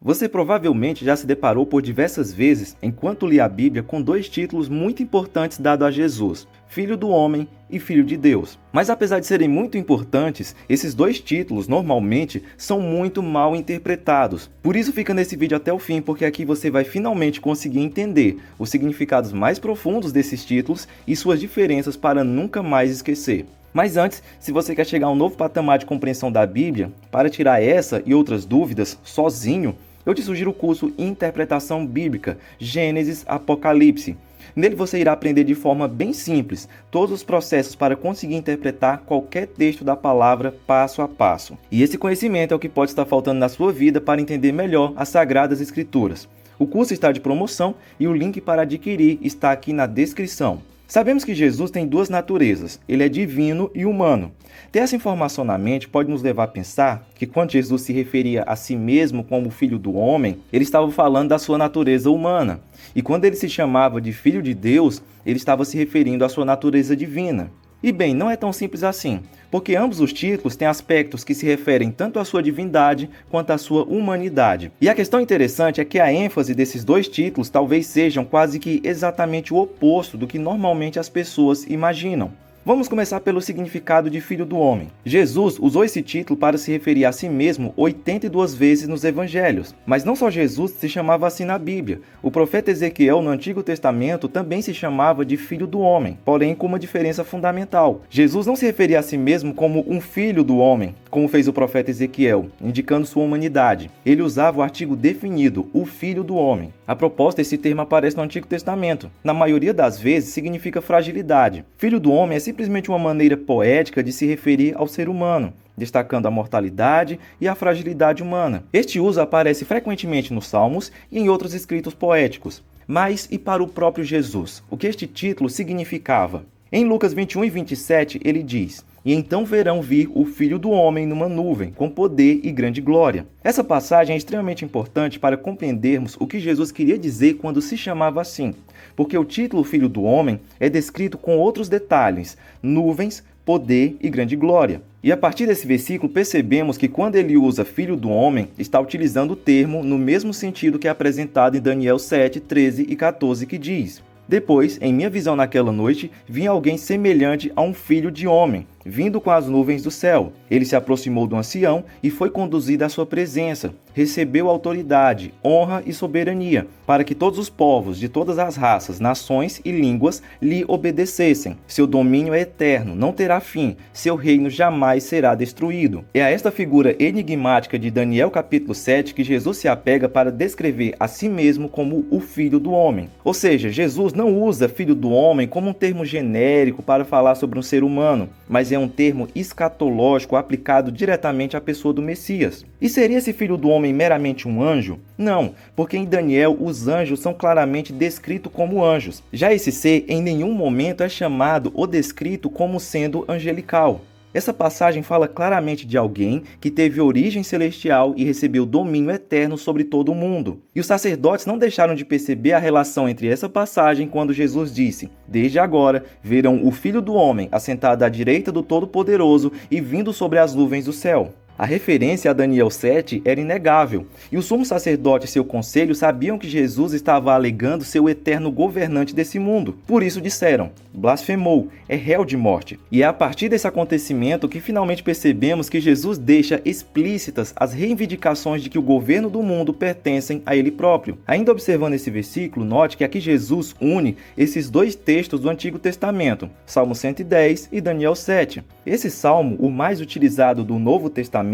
Você provavelmente já se deparou por diversas vezes, enquanto lia a Bíblia, com dois títulos muito importantes dados a Jesus: Filho do Homem e Filho de Deus. Mas apesar de serem muito importantes, esses dois títulos normalmente são muito mal interpretados. Por isso fica nesse vídeo até o fim, porque aqui você vai finalmente conseguir entender os significados mais profundos desses títulos e suas diferenças para nunca mais esquecer. Mas antes, se você quer chegar a um novo patamar de compreensão da Bíblia, para tirar essa e outras dúvidas sozinho, eu te sugiro o curso Interpretação Bíblica, Gênesis Apocalipse. Nele você irá aprender de forma bem simples todos os processos para conseguir interpretar qualquer texto da palavra passo a passo. E esse conhecimento é o que pode estar faltando na sua vida para entender melhor as Sagradas Escrituras. O curso está de promoção e o link para adquirir está aqui na descrição. Sabemos que Jesus tem duas naturezas, ele é divino e humano. Ter essa informação na mente pode nos levar a pensar que quando Jesus se referia a si mesmo como Filho do Homem, ele estava falando da sua natureza humana. E quando ele se chamava de Filho de Deus, ele estava se referindo à sua natureza divina. E bem, não é tão simples assim, porque ambos os títulos têm aspectos que se referem tanto à sua divindade quanto à sua humanidade. E a questão interessante é que a ênfase desses dois títulos talvez sejam quase que exatamente o oposto do que normalmente as pessoas imaginam. Vamos começar pelo significado de Filho do Homem. Jesus usou esse título para se referir a si mesmo 82 vezes nos evangelhos. Mas não só Jesus se chamava assim na Bíblia. O profeta Ezequiel no Antigo Testamento também se chamava de Filho do Homem, porém com uma diferença fundamental. Jesus não se referia a si mesmo como um filho do homem, como fez o profeta Ezequiel, indicando sua humanidade. Ele usava o artigo definido, o Filho do Homem. A propósito, esse termo aparece no Antigo Testamento. Na maioria das vezes, significa fragilidade. Filho do Homem é simplesmente uma maneira poética de se referir ao ser humano, destacando a mortalidade e a fragilidade humana. Este uso aparece frequentemente nos Salmos e em outros escritos poéticos. Mas e para o próprio Jesus? O que este título significava? Em Lucas 21 e 27, ele diz: "E então verão vir o Filho do Homem numa nuvem, com poder e grande glória." Essa passagem é extremamente importante para compreendermos o que Jesus queria dizer quando se chamava assim, porque o título Filho do Homem é descrito com outros detalhes: nuvens, poder e grande glória. E a partir desse versículo percebemos que quando ele usa Filho do Homem, está utilizando o termo no mesmo sentido que é apresentado em Daniel 7, 13 e 14, que diz: "Depois, em minha visão naquela noite, vi alguém semelhante a um filho de homem, vindo com as nuvens do céu. Ele se aproximou do ancião e foi conduzido à sua presença. Recebeu autoridade, honra e soberania, para que todos os povos de todas as raças, nações e línguas lhe obedecessem. Seu domínio é eterno, não terá fim, seu reino jamais será destruído." É a esta figura enigmática de Daniel capítulo 7 que Jesus se apega para descrever a si mesmo como o Filho do Homem. Ou seja, Jesus não usa Filho do Homem como um termo genérico para falar sobre um ser humano, mas é um termo escatológico aplicado diretamente à pessoa do Messias. E seria esse Filho do Homem meramente um anjo? Não, porque em Daniel os anjos são claramente descritos como anjos. Já esse ser em nenhum momento é chamado ou descrito como sendo angelical. Essa passagem fala claramente de alguém que teve origem celestial e recebeu domínio eterno sobre todo o mundo. E os sacerdotes não deixaram de perceber a relação entre essa passagem quando Jesus disse: "Desde agora verão o Filho do Homem assentado à direita do Todo-Poderoso e vindo sobre as nuvens do céu." A referência a Daniel 7 era inegável, e o sumo sacerdote e seu conselho sabiam que Jesus estava alegando ser o eterno governante desse mundo. Por isso disseram: "Blasfemou, é réu de morte." E é a partir desse acontecimento que finalmente percebemos que Jesus deixa explícitas as reivindicações de que o governo do mundo pertencem a ele próprio. Ainda observando esse versículo, note que aqui Jesus une esses dois textos do Antigo Testamento, Salmo 110 e Daniel 7. Esse salmo, o mais utilizado do Novo Testamento,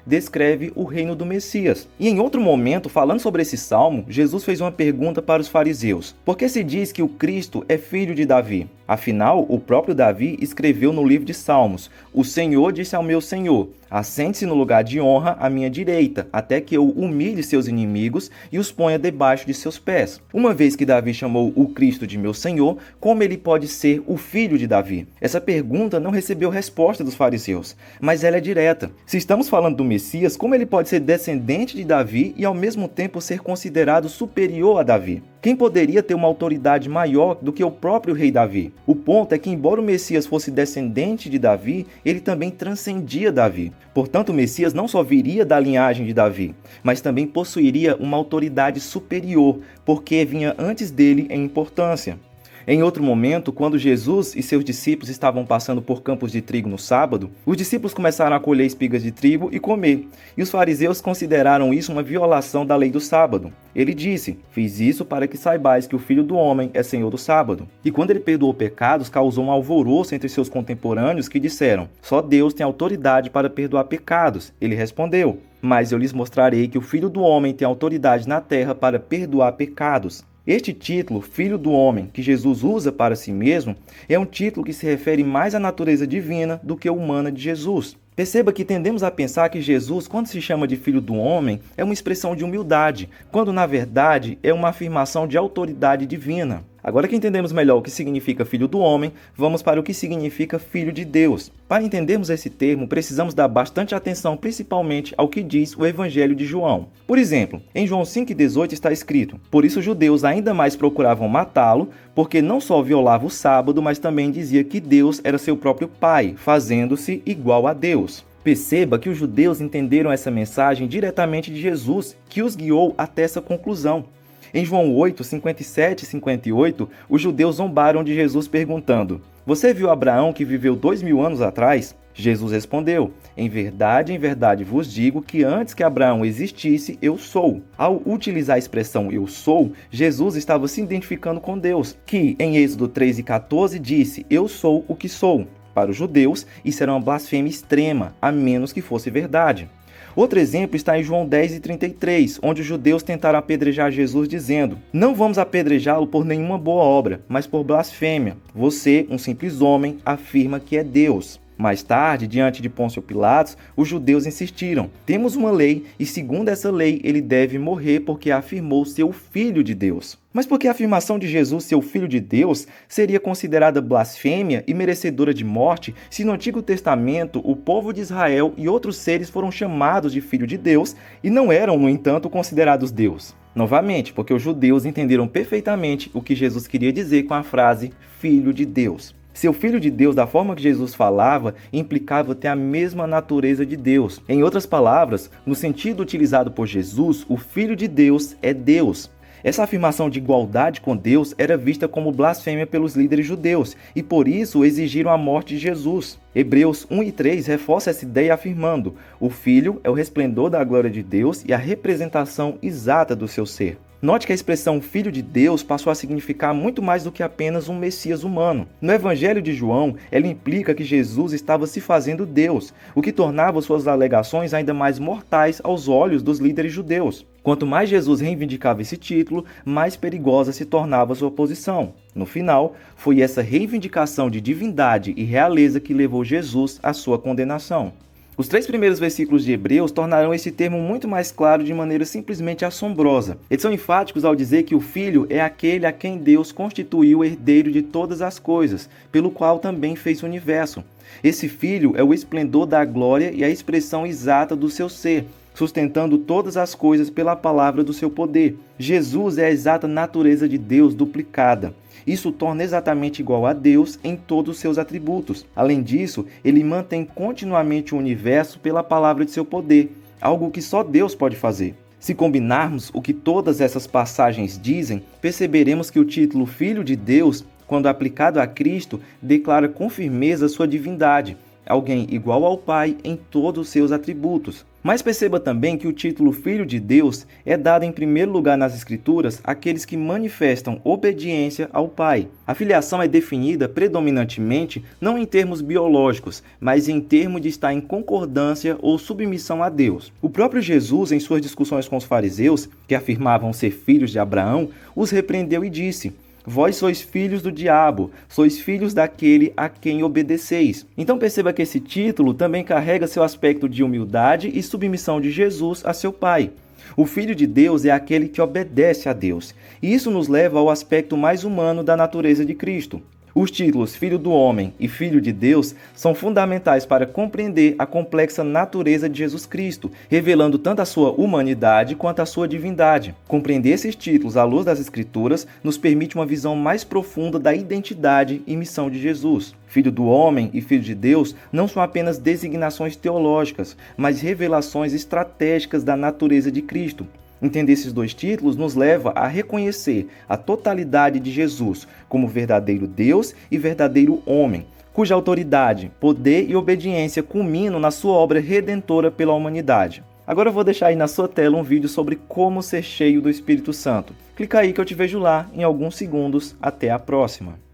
descreve o reino do Messias. E em outro momento, falando sobre esse salmo, Jesus fez uma pergunta para os fariseus: "Por que se diz que o Cristo é filho de Davi?" Afinal, o próprio Davi escreveu no livro de Salmos: "O Senhor disse ao meu Senhor: assente-se no lugar de honra à minha direita, até que eu humilhe seus inimigos e os ponha debaixo de seus pés." Uma vez que Davi chamou o Cristo de meu Senhor, como ele pode ser o filho de Davi? Essa pergunta não recebeu resposta dos fariseus, mas ela é direta. Se estamos falando do Messias, como ele pode ser descendente de Davi e ao mesmo tempo ser considerado superior a Davi? Quem poderia ter uma autoridade maior do que o próprio rei Davi? O ponto é que, embora o Messias fosse descendente de Davi, ele também transcendia Davi. Portanto, o Messias não só viria da linhagem de Davi, mas também possuiria uma autoridade superior, porque vinha antes dele em importância. Em outro momento, quando Jesus e seus discípulos estavam passando por campos de trigo no sábado, os discípulos começaram a colher espigas de trigo e comer, e os fariseus consideraram isso uma violação da lei do sábado. Ele disse: "Fiz isso para que saibais que o Filho do Homem é Senhor do sábado." E quando ele perdoou pecados, causou um alvoroço entre seus contemporâneos que disseram: "Só Deus tem autoridade para perdoar pecados." Ele respondeu: "Mas eu lhes mostrarei que o Filho do Homem tem autoridade na terra para perdoar pecados." Este título, Filho do Homem, que Jesus usa para si mesmo, é um título que se refere mais à natureza divina do que humana de Jesus. Perceba que tendemos a pensar que Jesus, quando se chama de Filho do Homem, é uma expressão de humildade, quando na verdade é uma afirmação de autoridade divina. Agora que entendemos melhor o que significa Filho do Homem, vamos para o que significa Filho de Deus. Para entendermos esse termo, precisamos dar bastante atenção principalmente ao que diz o Evangelho de João. Por exemplo, em João 5,18 está escrito: "Por isso os judeus ainda mais procuravam matá-lo, porque não só violava o sábado, mas também dizia que Deus era seu próprio Pai, fazendo-se igual a Deus." Perceba que os judeus entenderam essa mensagem diretamente de Jesus, que os guiou até essa conclusão. Em João 8, 57 e 58, os judeus zombaram de Jesus perguntando: "Você viu Abraão que viveu 2000 anos atrás?" Jesus respondeu: em verdade vos digo que antes que Abraão existisse, eu sou." Ao utilizar a expressão eu sou, Jesus estava se identificando com Deus, que em Êxodo 3:14 disse: "Eu sou o que sou." Para os judeus, isso era uma blasfêmia extrema, a menos que fosse verdade. Outro exemplo está em João 10:33, onde os judeus tentaram apedrejar Jesus dizendo: "Não vamos apedrejá-lo por nenhuma boa obra, mas por blasfêmia. Você, um simples homem, afirma que é Deus." Mais tarde, diante de Pôncio Pilatos, os judeus insistiram: "Temos uma lei e, segundo essa lei, ele deve morrer porque afirmou ser o Filho de Deus." Mas por que a afirmação de Jesus ser o Filho de Deus seria considerada blasfêmia e merecedora de morte se no Antigo Testamento o povo de Israel e outros seres foram chamados de Filho de Deus e não eram, no entanto, considerados Deus? Novamente, porque os judeus entenderam perfeitamente o que Jesus queria dizer com a frase Filho de Deus. Ser o Filho de Deus, da forma que Jesus falava, implicava ter a mesma natureza de Deus. Em outras palavras, no sentido utilizado por Jesus, o Filho de Deus é Deus. Essa afirmação de igualdade com Deus era vista como blasfêmia pelos líderes judeus e por isso exigiram a morte de Jesus. Hebreus 1:3 reforça essa ideia afirmando: "O Filho é o resplendor da glória de Deus e a representação exata do seu ser." Note que a expressão Filho de Deus passou a significar muito mais do que apenas um Messias humano. No Evangelho de João, ela implica que Jesus estava se fazendo Deus, o que tornava suas alegações ainda mais mortais aos olhos dos líderes judeus. Quanto mais Jesus reivindicava esse título, mais perigosa se tornava sua posição. No final, foi essa reivindicação de divindade e realeza que levou Jesus à sua condenação. Os 3 primeiros versículos de Hebreus tornarão esse termo muito mais claro de maneira simplesmente assombrosa. Eles são enfáticos ao dizer que o Filho é aquele a quem Deus constituiu herdeiro de todas as coisas, pelo qual também fez o universo. Esse Filho é o esplendor da glória e a expressão exata do seu ser, sustentando todas as coisas pela palavra do seu poder. Jesus é a exata natureza de Deus duplicada. Isso o torna exatamente igual a Deus em todos os seus atributos. Além disso, ele mantém continuamente o universo pela palavra de seu poder, algo que só Deus pode fazer. Se combinarmos o que todas essas passagens dizem, perceberemos que o título Filho de Deus, quando aplicado a Cristo, declara com firmeza sua divindade, alguém igual ao Pai em todos os seus atributos. Mas perceba também que o título Filho de Deus é dado em primeiro lugar nas Escrituras àqueles que manifestam obediência ao Pai. A filiação é definida predominantemente não em termos biológicos, mas em termos de estar em concordância ou submissão a Deus. O próprio Jesus, em suas discussões com os fariseus, que afirmavam ser filhos de Abraão, os repreendeu e disse: "Vós sois filhos do diabo, sois filhos daquele a quem obedeceis." Então perceba que esse título também carrega seu aspecto de humildade e submissão de Jesus a seu Pai. O Filho de Deus é aquele que obedece a Deus, e isso nos leva ao aspecto mais humano da natureza de Cristo. Os títulos Filho do Homem e Filho de Deus são fundamentais para compreender a complexa natureza de Jesus Cristo, revelando tanto a sua humanidade quanto a sua divindade. Compreender esses títulos à luz das Escrituras nos permite uma visão mais profunda da identidade e missão de Jesus. Filho do Homem e Filho de Deus não são apenas designações teológicas, mas revelações estratégicas da natureza de Cristo. Entender esses dois títulos nos leva a reconhecer a totalidade de Jesus como verdadeiro Deus e verdadeiro homem, cuja autoridade, poder e obediência culminam na sua obra redentora pela humanidade. Agora eu vou deixar aí na sua tela um vídeo sobre como ser cheio do Espírito Santo. Clica aí que eu te vejo lá em alguns segundos. Até a próxima!